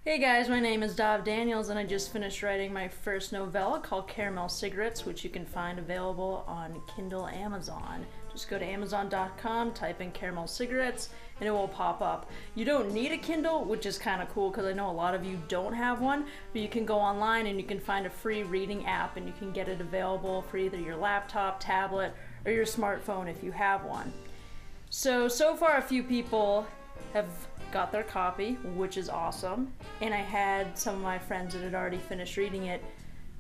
Hey guys, my name is Dahv Daniels and I just finished writing my first novella called Caramel Cigarettes, which you can find available on Kindle Amazon. Just go to amazon.com, type in Caramel Cigarettes, and it will pop up. You don't need a Kindle, which is kind of cool because I know a lot of you don't have one, but you can go online and you can find a free reading app and you can get it available for either your laptop, tablet, or your smartphone if you have one. So far a few people have got their copy, which is awesome, and I had some of my friends that had already finished reading it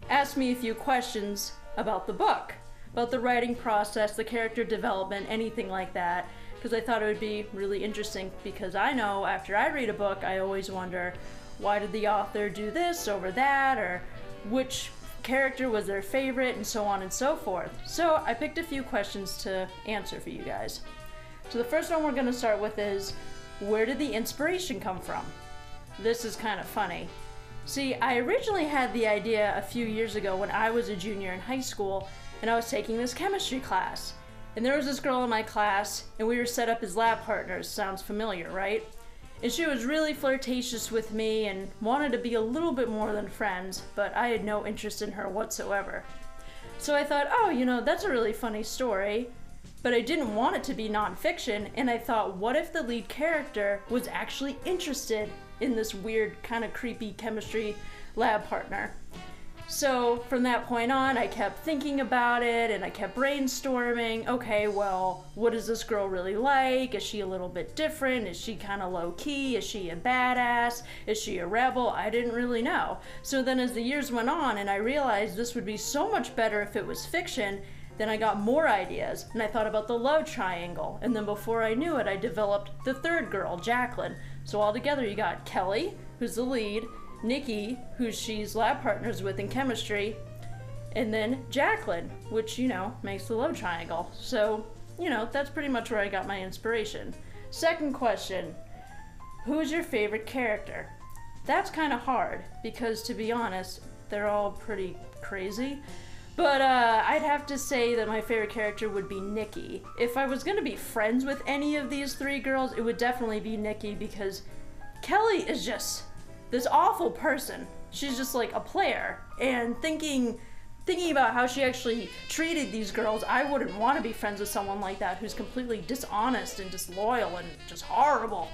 ask me a few questions about the book, about the writing process, the character development, anything like that, because I thought it would be really interesting, because I know after I read a book I always wonder, why did the author do this over that, or which character was their favorite, and so on and so forth. So I picked a few questions to answer for you guys. So the first one we're going to start with is, where did the inspiration come from? This is kind of funny. See, I originally had the idea a few years ago when I was a junior in high school and I was taking this chemistry class. And there was this girl in my class and we were set up as lab partners. Sounds familiar, right? And she was really flirtatious with me and wanted to be a little bit more than friends, but I had no interest in her whatsoever. So I thought, oh, that's a really funny story. But I didn't want it to be nonfiction, and I thought, what if the lead character was actually interested in this weird, kind of creepy chemistry lab partner? So from that point on, I kept thinking about it, and I kept brainstorming. Okay, well, what is this girl really like? Is she a little bit different? Is she kind of low-key? Is she a badass? Is she a rebel? I didn't really know. So then as the years went on, and I realized this would be so much better if it was fiction, then I got more ideas, and I thought about the love triangle, and then before I knew it, I developed the third girl, Jacqueline. So altogether you got Kelly, who's the lead, Nikki, who she's lab partners with in chemistry, and then Jacqueline, which, makes the love triangle. So, that's pretty much where I got my inspiration. Second question, who is your favorite character? That's kind of hard, because to be honest, they're all pretty crazy. But I'd have to say that my favorite character would be Nikki. If I was going to be friends with any of these three girls, it would definitely be Nikki, because Kelly is just this awful person. She's just like a player. And thinking about how she actually treated these girls, I wouldn't want to be friends with someone like that who's completely dishonest and disloyal and just horrible.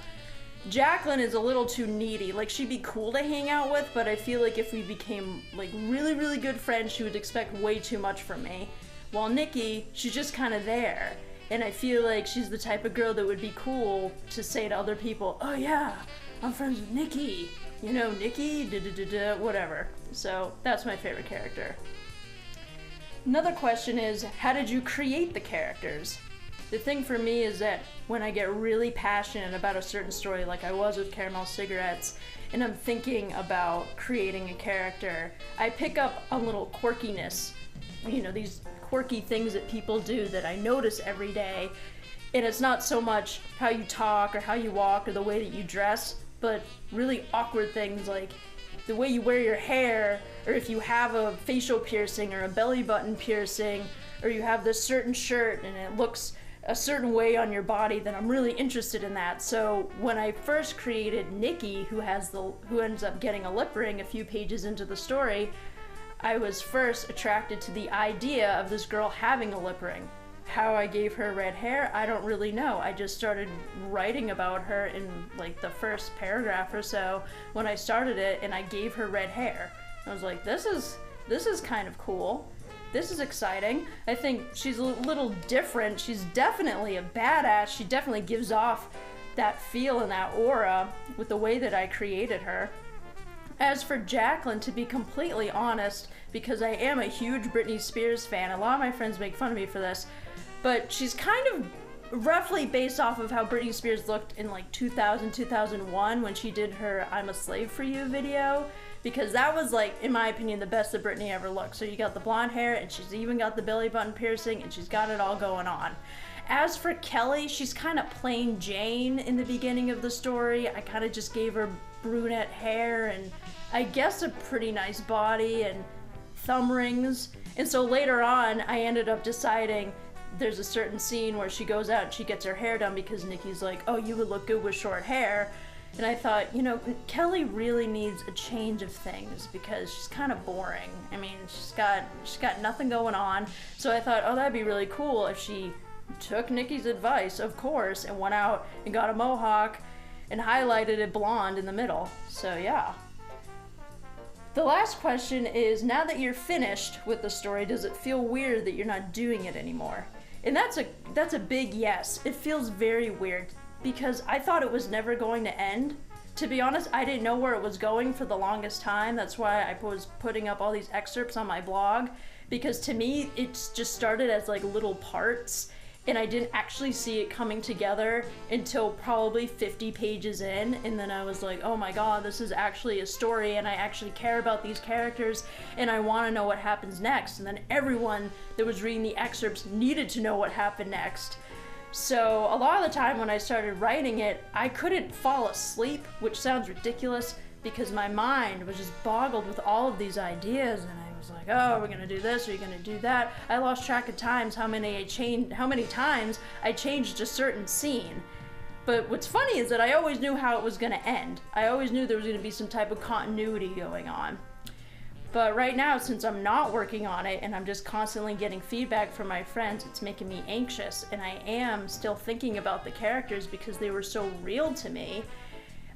Jacqueline is a little too needy. Like, she'd be cool to hang out with, but I feel like if we became like really, really good friends, she would expect way too much from me. While Nikki, she's just kind of there. And I feel like she's the type of girl that would be cool to say to other people, oh yeah, I'm friends with Nikki. Nikki, whatever. So that's my favorite character. Another question is, how did you create the characters? The thing for me is that when I get really passionate about a certain story, like I was with Caramel Cigarettes, and I'm thinking about creating a character, I pick up a little quirkiness, these quirky things that people do that I notice every day. And it's not so much how you talk or how you walk or the way that you dress, but really awkward things like the way you wear your hair, or if you have a facial piercing or a belly button piercing, or you have this certain shirt and it looks a certain way on your body, then I'm really interested in that. So when I first created Nikki, who ends up getting a lip ring a few pages into the story, I was first attracted to the idea of this girl having a lip ring. How I gave her red hair, I don't really know. I just started writing about her in like the first paragraph or so when I started it, and I gave her red hair. I was like, this is kind of cool. This is exciting. I think she's a little different. She's definitely a badass. She definitely gives off that feel and that aura with the way that I created her. As for Jacqueline, to be completely honest, because I am a huge Britney Spears fan, a lot of my friends make fun of me for this, but she's kind of roughly based off of how Britney Spears looked in like 2000, 2001 when she did her I'm a Slave for You video. Because that was, like, in my opinion, the best that Britney ever looked. So you got the blonde hair, and she's even got the belly button piercing, and she's got it all going on. As for Kelly, she's kind of plain Jane in the beginning of the story. I kind of just gave her brunette hair, and I guess a pretty nice body, and thumb rings. And so later on, I ended up deciding there's a certain scene where she goes out and she gets her hair done because Nikki's like, oh, you would look good with short hair. And I thought, you know, Kelly really needs a change of things because she's kind of boring. I mean, she's got nothing going on. So I thought, oh, that'd be really cool if she took Nikki's advice, of course, and went out and got a mohawk and highlighted it blonde in the middle. So yeah. The last question is, now that you're finished with the story, does it feel weird that you're not doing it anymore? And that's a big yes. It feels very weird because I thought it was never going to end. To be honest, I didn't know where it was going for the longest time. That's why I was putting up all these excerpts on my blog, because to me, it's just started as like little parts, and I didn't actually see it coming together until probably 50 pages in, and then I was like, oh my god, this is actually a story, and I actually care about these characters, and I want to know what happens next. And then everyone that was reading the excerpts needed to know what happened next. So a lot of the time when I started writing it, I couldn't fall asleep, which sounds ridiculous, because my mind was just boggled with all of these ideas, and I was like, oh, we're gonna do this, we're gonna do that. I lost track of times, how many times I changed a certain scene. But what's funny is that I always knew how it was gonna end. I always knew there was gonna be some type of continuity going on. But right now, since I'm not working on it and I'm just constantly getting feedback from my friends, it's making me anxious, and I am still thinking about the characters because they were so real to me.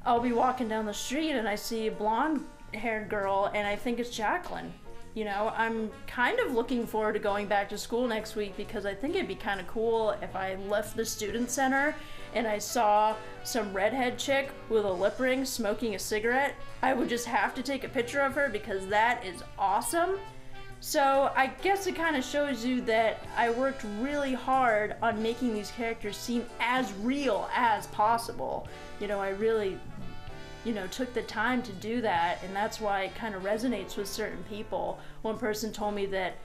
I'll be walking down the street and I see a blonde-haired girl and I think it's Jacqueline. You know, I'm kind of looking forward to going back to school next week because I think it'd be kind of cool if I left the student center and I saw some redhead chick with a lip ring smoking a cigarette. I would just have to take a picture of her because that is awesome. So I guess it kind of shows you that I worked really hard on making these characters seem as real as possible. You know, I really, took the time to do that, and that's why it kind of resonates with certain people. One person told me that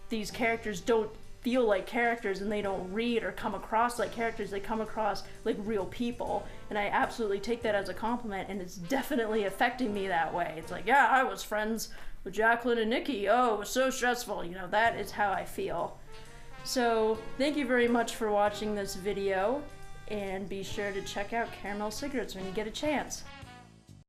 these characters don't feel like characters and they don't read or come across like characters, they come across like real people. And I absolutely take that as a compliment, and it's definitely affecting me that way. It's like, yeah, I was friends with Jacqueline and Nikki. Oh, it was so stressful. That is how I feel. So thank you very much for watching this video, and be sure to check out Caramel Cigarettes when you get a chance.